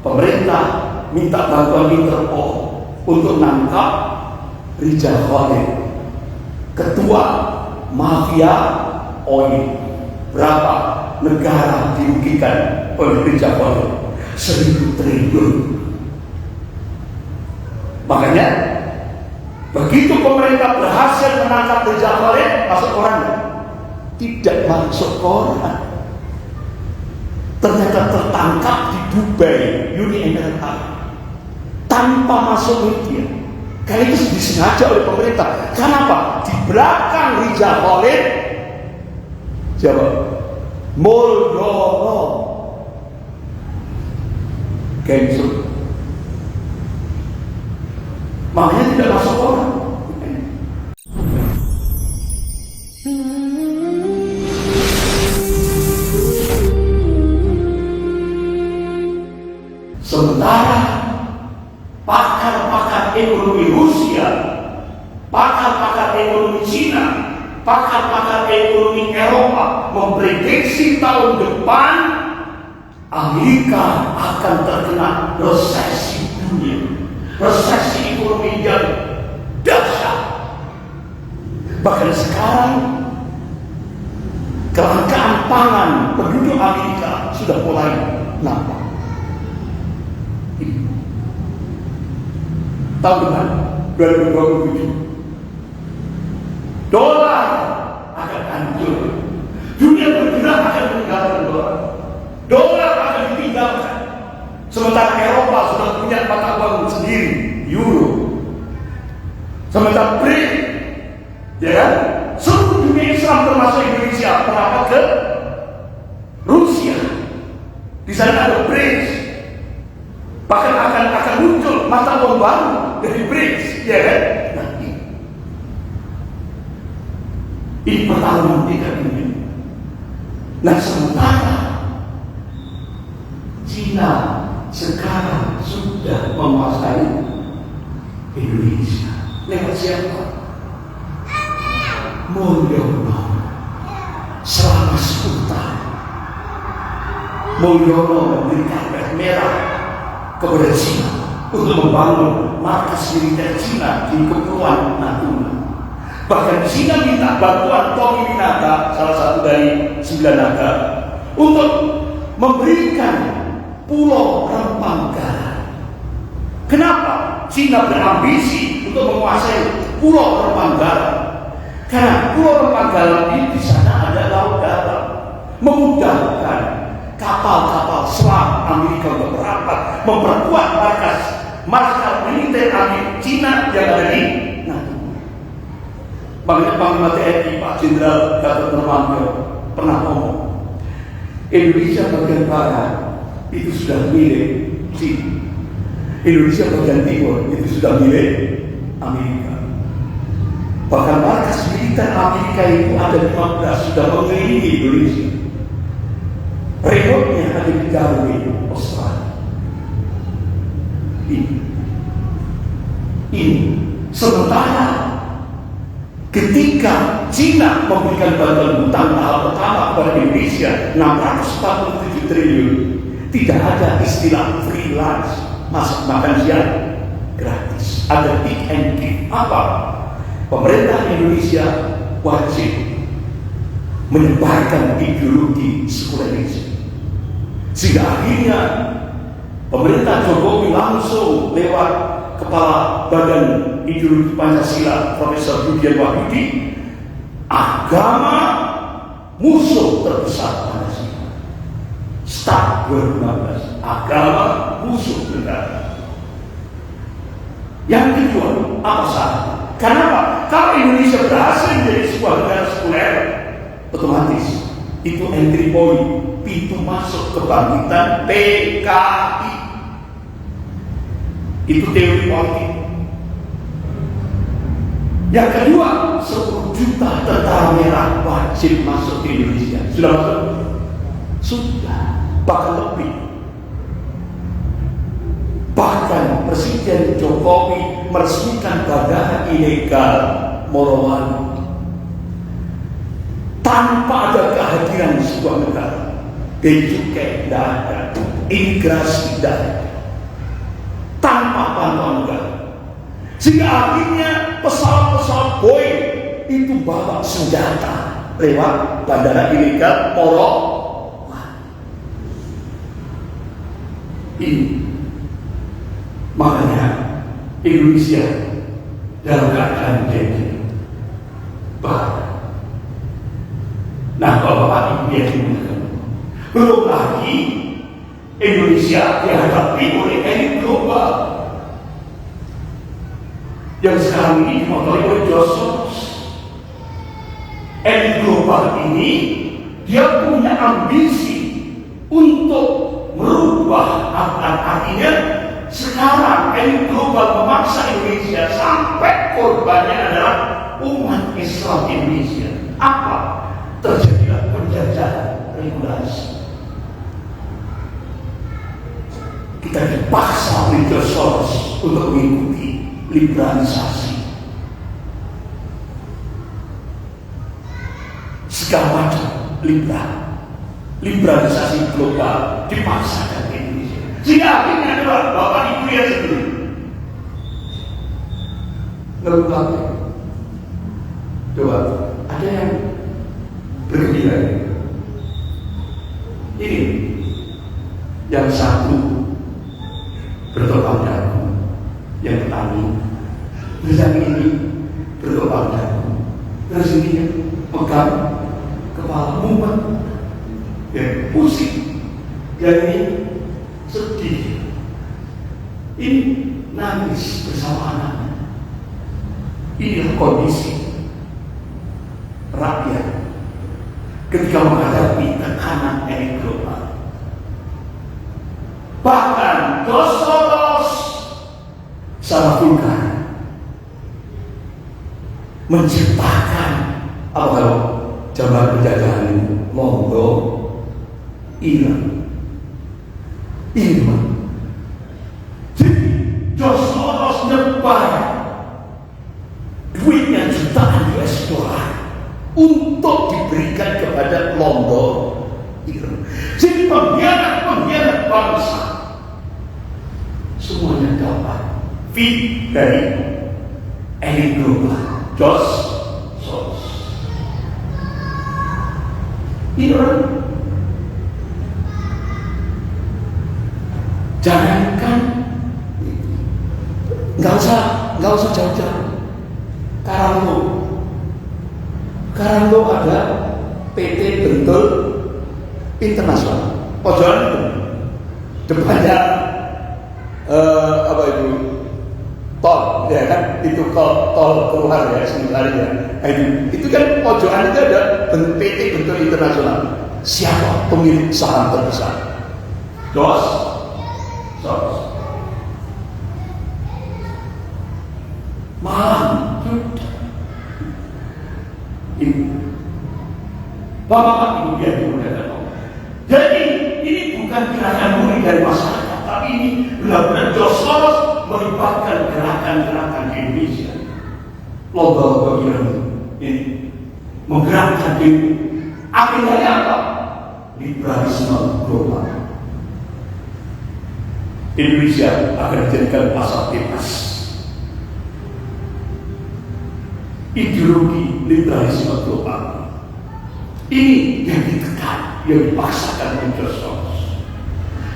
pemerintah minta bantuan Interpol untuk nangkap Rijal Khalid, ketua mafia oil. Berapa negara dirugikan oleh Rijal Khalid? 1.000 triliun. Makanya begitu pemerintah berhasil menangkap Rijal Khalid, masuk koran? Tidak masuk koran. Ternyata tertangkap di Dubai, Uni Emirat, tanpa masuk media. Karena itu disengaja oleh pemerintah. Kenapa? Di belakang Rijal Khalid, siapa? Muldoko, Gengsul. Makanya tidak masuk orang. Sementara pakar-pakar ekonomi Rusia, pakar-pakar ekonomi Cina, pakar-pakar ekonomi Eropa memprediksi tahun depan Amerika akan terkena resesi dunia, resesi ekonomi yang dahsyat. Bahkan sekarang kelangkaan pangan penduduk Amerika sudah mulai nampak. Tahun depan 2027 dolar akan hancur, dunia bergerak akan meninggalkan dolar, dolar akan ditinggalkan. Sementara Eropa sudah punya mata uang sendiri, euro. Sementara BRIC, ya kan, seluruh dunia Islam termasuk Indonesia merapat ke Rusia. Di sana ada BRICS, bahkan akan muncul mata uang baru dari BRICS, ya kan? Ini pertarungan tiga dunia. Nah, sementara Cina sekarang sudah menguasai Indonesia. Lewat siapa? Mulyono. Selama 10 tahun Mulyono memberi karpet merah kepada Cina untuk membangun markas militer Cina di Kepulauan Natuna. Bahkan Cina minta bantuan Tommy Winata, salah satu dari 9 naga, untuk memberikan Pulau Rempang Galang. Kenapa Cina berambisi untuk menguasai Pulau Rempang Galang? Karena Pulau Rempang Galang ini di sana ada laut dalam, memudahkan kapal-kapal selam Amerika untuk merapat, memperkuat markas militer Amerika Cina yang ada di Natuna. Makanya Panglima TNI Pak Jenderal Gatot Nurmantio pernah ngomong, Indonesia bagian barat itu sudah milik Cina, Indonesia bagian timur itu sudah milik Amerika. Bahkan markas militer Amerika itu ada 15 sudah mengelilingi Indonesia. Remote-nya ada di Darwin, Australia. Ini sementara ketika Cina memberikan bantuan hutang tahap pertama kepada Indonesia 647 triliun, tidak ada istilah freelance, makan siang gratis. Ada big and give. Apa? Pemerintah Indonesia wajib menyebarkan ideologi sekularisme, sehingga akhirnya pemerintah Jokowi langsung lewat Kepala Badan Ideologi Pancasila Profesor Budian Wahyudi, agama musuh terbesar Pancasila. Start 2015, agama musuh negara. Yang kedua, apa syaratnya? Kenapa? Kalau Indonesia berhasil menjadi sebuah negara sekuler, otomatis itu entry point, pintu masuk kebangkitan PKI. Itu teori politik. Yang kedua, 10 juta tentara merah wajib masuk ke Indonesia. Sudah masuk? Sudah, bahkan lebih. Bahkan Presiden Jokowi meresmikan bandara ilegal Morowali tanpa ada kehadiran sebuah negara. Bea cukai tidak ada, imigrasi dan tanpa bantuan negara. Sehingga akhirnya pesawat-pesawat Boeing itu bawa senjata lewat bandara ilegal Morok. Ini makanya Indonesia dalam keadaan jadi nah, kalau Bapak Ibu yang dimuliakan, belum lagi Indonesia dihadapi oleh elit global yang sekarang ini dimotori oleh Josos. Elit global ini dia punya ambisi untuk merubah, artinya sekarang elit global memaksa Indonesia sampai korbannya adalah umat Islam Indonesia. Apa? Terjadilah penjajahan regulasi. Kita dipaksa oleh Josos untuk mengikuti liberalisasi segala macam liberalisasi global dipaksakan ke Indonesia. Sehingga akhirnya adalah Bapak Ibu yang sendiri ngeluh. Coba ada yang bergembira ini, yang satu bertopang dagu, yang petani, terus yang ini bertopang dagu, terus ini pegang kepala mumpet, ya pusing, yang ini sedih, ini nangis bersama anaknya. Inilah kondisi rakyat ketika menghadapi tekanan elit global. Bahkan Josos secara vulgar menciptakan apa kalau zaman penjajahan Lombok, Iran. Jadi Josos nyebar duitnya jutaan US dollar untuk diberikan kepada Lombok, Iran. Jadi pengkhianat bangsa semuanya dapat fee dari elit global. Josos Iran. Jangankan nggak usah jauh-jauh. Karanglo ada PT Bentul Internasional. Pojokan itu depannya apa itu tol, ya kan? Itu tol keluar ya sebenarnya. Itu kan pojokan itu ada PT Bentul Internasional. Siapa pemilik saham terbesar? Josos. Malam ini Bapak Ibu yang dimuliakan Allah. Jadi ini bukan gerakan murni dari masyarakat, tapi ini benar-benar Josos melibatkan gerakan-gerakan di Indonesia. Lomba-lomba ini menggerakkan diri. Akhirnya apa? Liberalisme global. Indonesia akan dijadikan pasar bebas. Ideologi liberalisme global ini yang ditekan, yang dipaksakan oleh Josos.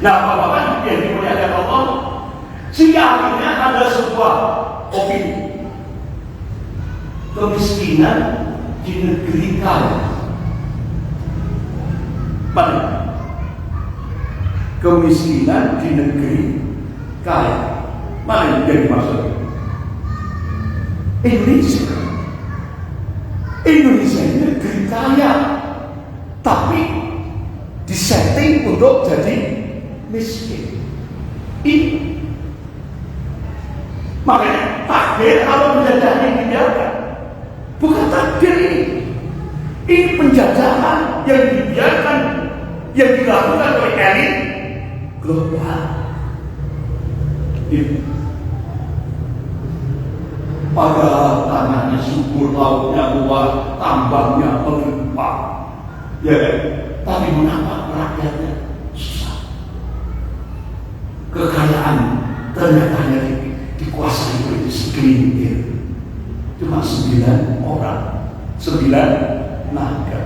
Nah, Bapak-Bapak yang dimuliakan Allah, sehingga akhirnya ada sebuah opini kemiskinan di negeri kaya. Mana? Kemiskinan di negeri kaya. Mana yang dimaksud? Indonesia ini negeri kaya, tapi disetting untuk jadi miskin. Ini makanya takdir kalau penjajahan dibiarkan, bukan takdir ini. Ini penjajahan yang dibiarkan, yang dilakukan oleh elit global. Ini padahal tanahnya subur, lautnya luas, tambangnya melimpah, ya kan? Tapi mengapa rakyatnya susah? ternyata hanya dikuasai oleh segelintir, cuma 9 orang, 9 naga.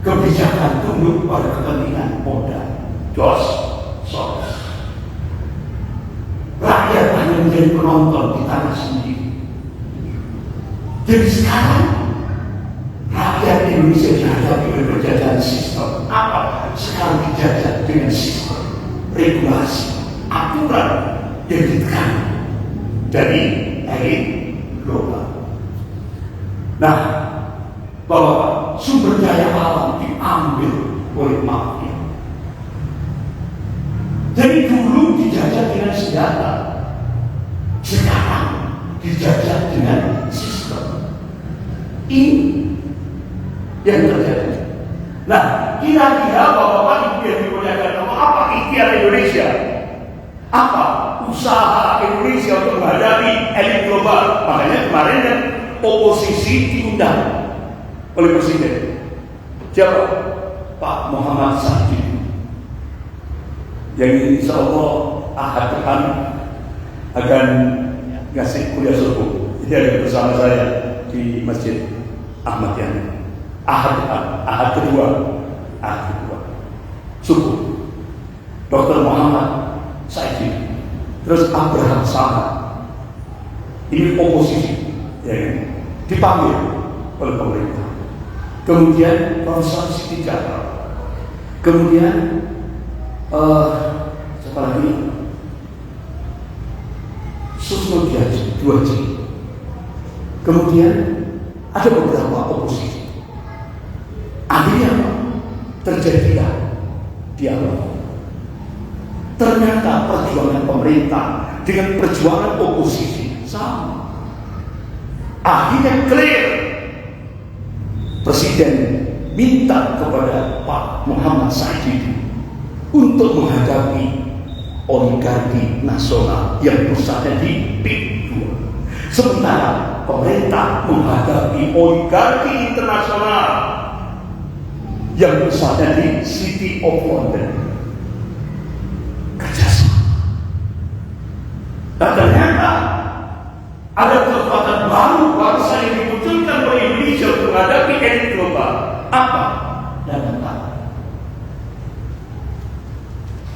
Kebijakan tunduk pada kepentingan modal, Jos, Sos. Rakyat hanya menjadi penonton di tanah sendiri. Jadi sekarang rakyat Indonesia dihadapi oleh penjajahan sistem. Apa? Sekarang dijajah dengan sistem regulasi, aturan yang ditekan dari elit global. Nah, bahwa sumber daya alam diambil oleh mafia. Jadi dulu dijajah dengan senjata, sekarang dijajah dengan sistem. Ini yang terjadi. Nah, kira-kira Bapak-bapak Ibu yang dimuliakan Allah, apa ikhtiar Indonesia? Apa usaha Indonesia untuk menghadapi elit global? Makanya kemarin kan oposisi diundang oleh Presiden. Siapa? Pak Muhammad Sa'id, yang insya Allah ahad depan akan ngasih kuliah subuh. Dia bersama saya di Masjid Ahmad Yani. Ahad depan, ahad kedua subuh. Dr. Muhammad Sa'id, terus Abraham Samad, ini oposisi, ya, dipanggil oleh pemerintah. Kemudian Profesor Siti Jafar, kemudian siapa lagi? Susno Djaji, 2J. Kemudian ada beberapa oposisi. Akhirnya terjadilah dialog. Ternyata perjuangan pemerintah dengan perjuangan oposisi sama. Akhirnya clear. Presiden minta kepada Pak Muhammad Sa'id untuk menghadapi oligarki nasional yang pusatnya di PIK 2. Sementara pemerintah menghadapi oligarki internasional yang pusatnya di City of London. Kerjasama. Dan ternyata ada kekuatan baru bangsa yang dimunculkan oleh Indonesia untuk menghadapi elit global. Apa? Dana tanah.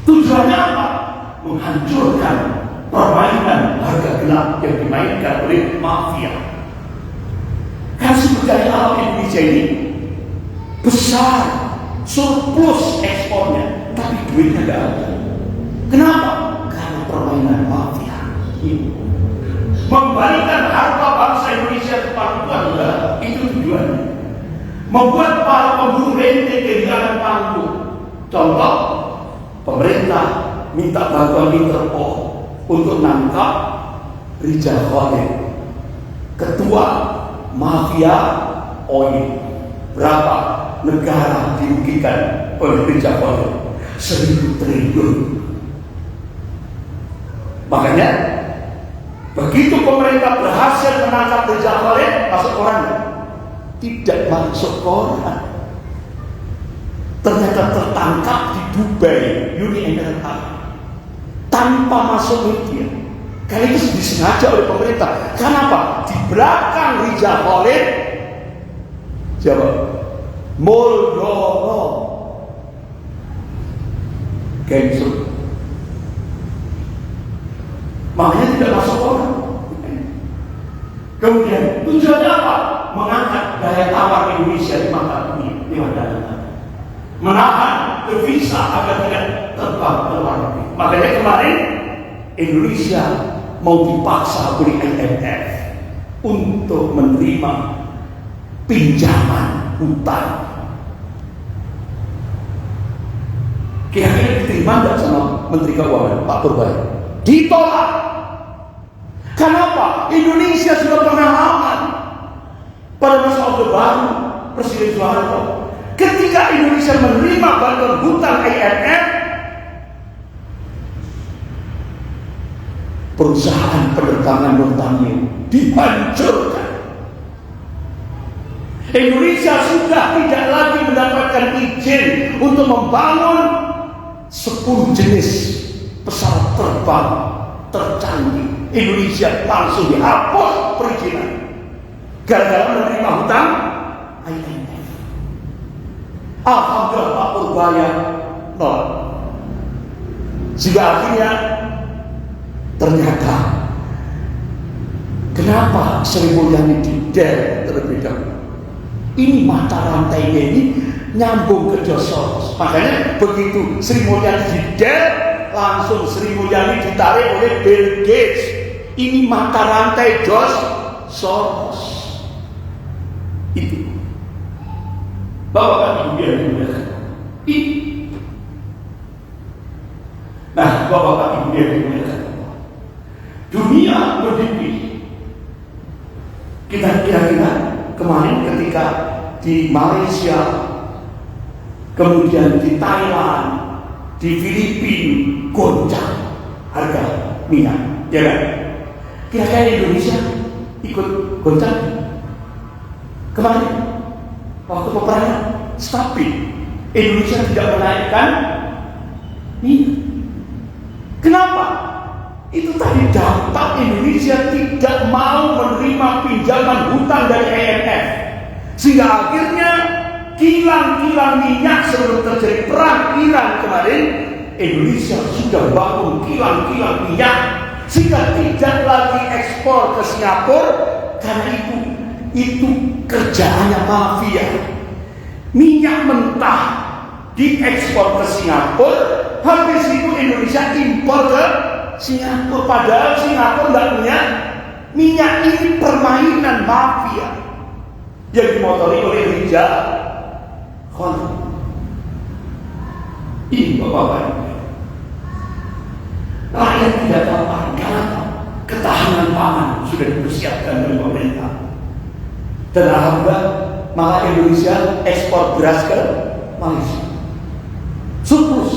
Tujuannya apa? Menghancurkan permainan harga gelap yang dimainkan oleh mafia. Karena sumber daya alam Indonesia ini besar, surplus ekspornya, tapi duitnya tidak ada. Kenapa? Karena permainan mafia. Membalikan harta bangsa Indonesia ke pangkuan, itu tujuannya. Membuat para pemburu rente kehilangan panggung. Contoh, pemerintah minta bantuan Interpol untuk nangkap Rijal Khalid, ketua mafia oil. Berapa negara dirugikan oleh Rijal Khalid? 1.000 triliun. Makanya begitu pemerintah berhasil menangkap Rijal Khalid, masuk koran? Tidak masuk koran. Ternyata tertangkap di Dubai, Uni Emirat Arab, tanpa masuk media. Kali itu disengaja oleh pemerintah. Kenapa? Di belakang Rijal Khalid siapa? Muldoko, Gengsul. Makanya tidak masuk orang. Kemudian tujuannya apa? Mengangkat daya tawar Indonesia di mata dunia lewat dana tanah, menahan devisa agar tidak terbang ke luar negeri. Makanya kemarin Indonesia mau dipaksa oleh IMF untuk menerima pinjaman hutang. Kira-kira diterima tidak sama Menteri Keuangan Pak Purbaya? Ditolak. Kenapa? Indonesia sudah pengalaman pada masa Orde Baru Presiden Soeharto. Ketika Indonesia menerima bantuan hutang IMF, perusahaan penerbangan Nurtanio dihancurkan. Indonesia sudah tidak lagi mendapatkan izin untuk membangun 10 jenis pesawat terbang tercanggih. Indonesia langsung dihapus perizinan gara-gara menerima hutang IMF. Alhamdulillah Pak Purbaya nolak. Sehingga akhirnya ternyata kenapa Sri Mulyani di-del terlebih dahulu? Ini mata rantainya ini nyambung ke George Soros. Makanya begitu Sri Mulyani di-del, langsung Sri Mulyani ditarik oleh Bill Gates. Ini mata rantai George Soros. Itu Bapak Ibu yang dimuliakan. Nah, Bapak Ibu yang dimuliakan, dunia berdiri. Kita kira-kira kemarin ketika di Malaysia, kemudian di Thailand, di Filipina goncang harga minyak, ya kan? Kira-kira Indonesia ikut goncang kemarin waktu peperangan stabil. Indonesia tidak menaikkan minyak. Kenapa? Itu tadi dampak Indonesia tidak mau menerima pinjaman hutang dari IMF, sehingga akhirnya kilang-kilang minyak sebelum terjadi perang Iran kemarin, Indonesia sudah bangun kilang-kilang minyak sehingga tidak lagi ekspor ke Singapura. Karena itu kerjaannya mafia. Minyak mentah diekspor ke Singapura, habis itu Indonesia impor ke Singapura, padahal Singapura tidak punya minyak. Ini permainan mafia yang dimotori oleh Rijal Khalid. Ini Bapak-Bapak, rakyat tidak tahu karena ketahanan pangan sudah dipersiapkan oleh pemerintah. Dan alhamdulillah malah Indonesia ekspor beras ke Malaysia surplus.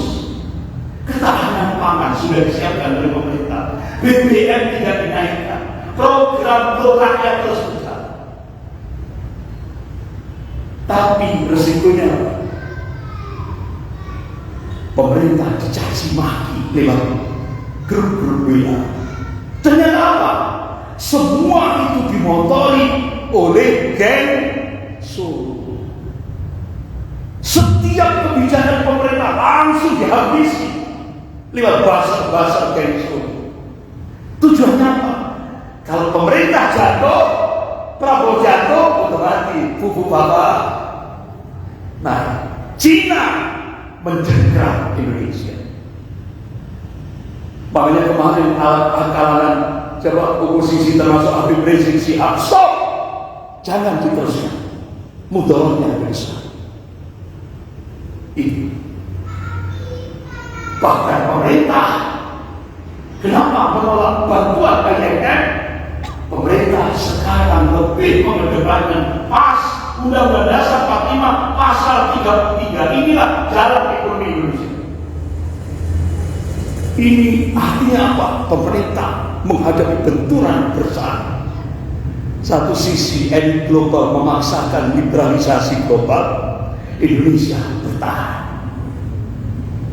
Ketahanan pangan sudah disiapkan oleh pemerintah. BBM tidak dinaikkan. Program pro rakyat terus berjalan. Tapi resikonya pemerintah dicaci maki lewat grup-grup WA. Ternyata apa? Semua itu dimotori oleh geng Solo. Setiap kebijakan pemerintah langsung dihabisi lewat bahasa-bahasa geng Solo. Tujuannya apa? Kalau pemerintah jatuh, Prabowo jatuh, otomatis bubu bapak. Nah, Cina mencengkram Indonesia. Makanya kemarin kalangan coba oposisi termasuk Habib Rizik Syihab, stop, jangan diteruskan, mudaratnya besar. Ini bahkan pemerintah kenapa menolak bantuan IMF? Pemerintah sekarang lebih mengedepankan Undang-Undang Dasar 45 pasal 33. Inilah jalan ekonomi Indonesia. Ini artinya apa? Pemerintah menghadapi benturan bersama. Satu sisi elit global memaksakan liberalisasi global, Indonesia bertahan.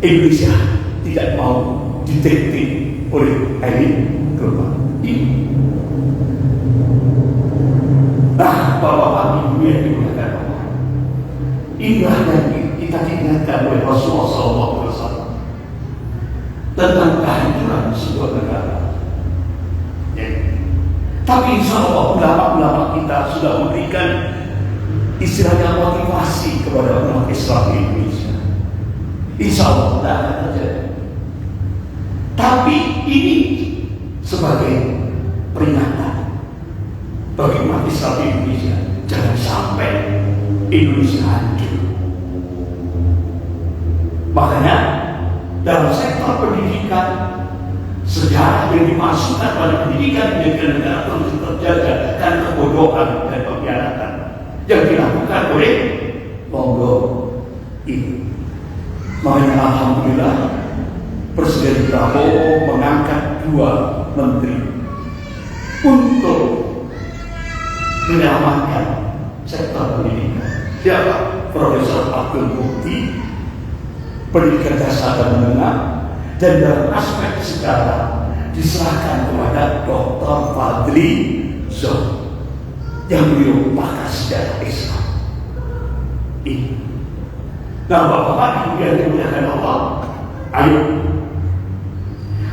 Indonesia tidak mau didikte oleh elit global. Ini. Nah, Bapak-Bapak Ibu yang dimuliakan, inilah yang kita diingatkan oleh Rasulullah SAW tentang kehancuran sebuah negara. Ya. Tapi insya Allah ulama-ulama kita sudah memberikan istilahnya motivasi kepada umat Islam di Indonesia. Insya Allah tidak akan terjadi. Tapi ini sebagai peringatan bagi umat Islam di Indonesia, jangan sampai Indonesia hancur. Makanya dalam sektor pendidikan, sejarah yang dimasukkan pada pendidikan menjadi negara terus terjaga karena kebodohan dan pengkhianatan yang dilakukan oleh Lombok ini. Makanya alhamdulillah Presiden Prabowo mengangkat 2 menteri untuk menyelamatkan sektor pendidikan. Siapa? Profesor Abdul Mukti, pendidikan dasar dan menengah, Dan dalam aspek sejarah diserahkan kepada Dr. Fadli Zon yang beliau pakar sejarah Islam. Ini. Nah, Bapak-bapak yang dimuliakan Allah, ayo,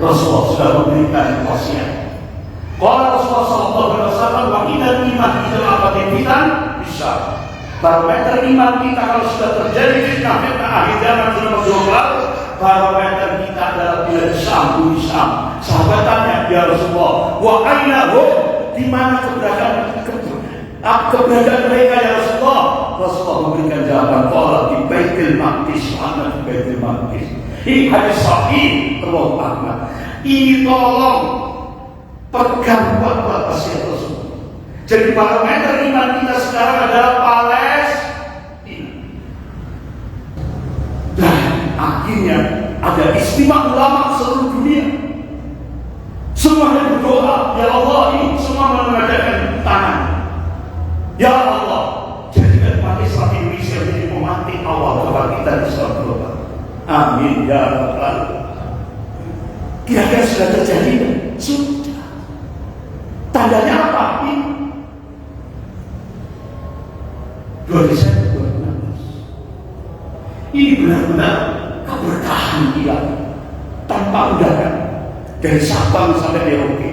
Rasulullah sudah memberikan wasiat. Kalau Rasulullah SAW wa inna iman adalah apa fitan bisa. Barometer iman kita kalau sudah terjadi fitnah akhir zaman sudah global, barometer kita adalah bila disambung. Sahabat tanya, ya Rasulullah, wa aina hum, di mana keberadaan mereka ya Rasulullah? Rasulullah memberikan jawaban, qala di Baitul Maqdis, ana di Baitul Maqdis. Ini hadis sahih riwayat Ahmad. Ini tolong pegang buat wasiat Rasulullah. Jadi barometer iman kita sekarang adalah Palestina. Dan akhirnya ada istimewa ulama seluruh dunia. Semuanya berdoa, ya Allah, ini semua mengadakan tangan. Ya Allah, jadikan umat Islam Indonesia menjadi pemantik awal kebangkitan Islam global. Amin ya Rabbal. Kira-kira sudah terjadi? Sudah. Tandanya apa? Ini 2 Desember 2016. Ini benar-benar keberkahan ilahi tanpa undangan dari Sabang sampai Merauke.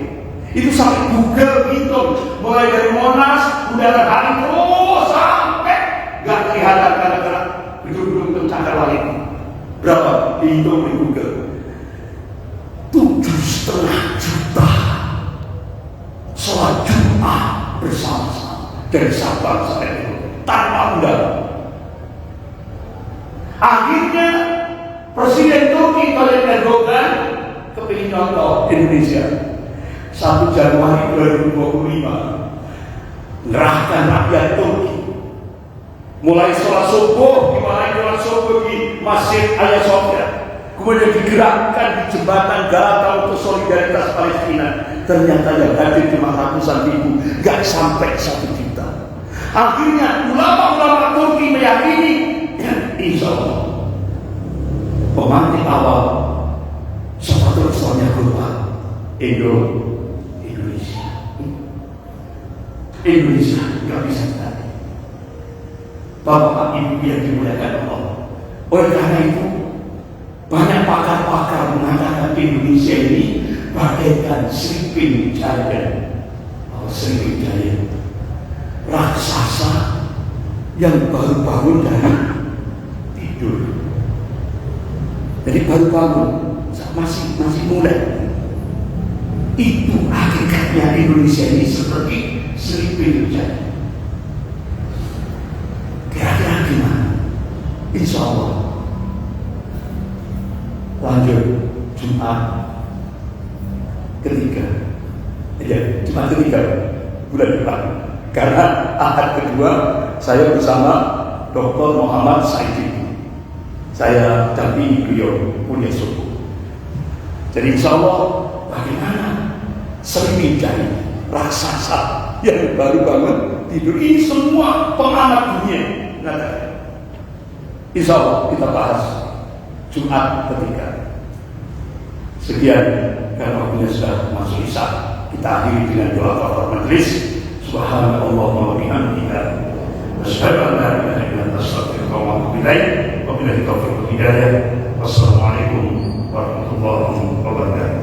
Itu sampai Google hitung mulai dari Monas, Bundaran HI terus sampai nggak kelihatan gara-gara gedung-gedung Cakrawala ini. Berapa dihitung di Google? 7,5 juta sholat Jumat bersama-sama dari Sabang sampai Merauke tanpa undangan. Akhirnya Presiden Turki Tayyip Erdogan kepingin contoh Indonesia 1 Januari 2025 ngerahkan rakyat Turki mulai sholat subuh di Masjid Hagia Sophia, kemudian digerakkan di jembatan Galata untuk solidaritas Palestina. Ternyata yang hadir cuma ratusan ribu, gak sampai 1 juta. Akhirnya ulama-ulama Turki meyakini insya Allah pemantik awal sepatu restornya global Indonesia nggak bisa tadi. Bapak Ibu yang dimuliakan Allah. Oleh karena itu banyak pakar-pakar mengatakan Indonesia ini bagaikan Sriwijaya. Sriwijaya raksasa yang baru bangun dari tidur. Jadi baru bangun, masih mulai. Itu hakikatnya Indonesia ini seperti Sriwijaya. Kira-kira gimana? Insya Allah lanjut Jumat ketiga, Jumat ketiga bulan depan. Karena Ahad kedua saya bersama Dr. Muhammad Saidi. Saya dampingi beliau kuliah subuh. Jadi insya Allah bagaimana Sriwijaya raksasa yang baru bangun tidur ini semua pengamat dunia. Insya Allah kita bahas Jumat ketiga. Sekian karena waktunya sudah masuk Isya, kita akhiri dengan doa kafaratul majelis. Subhanallah wa bihamdihi asyhadu an la ilaha illa anta astaghfiruka wa atubu ilaik. Wabillahi taufiq wal hidayah. Wassalamualaikum warahmatullahi wabarakatuh.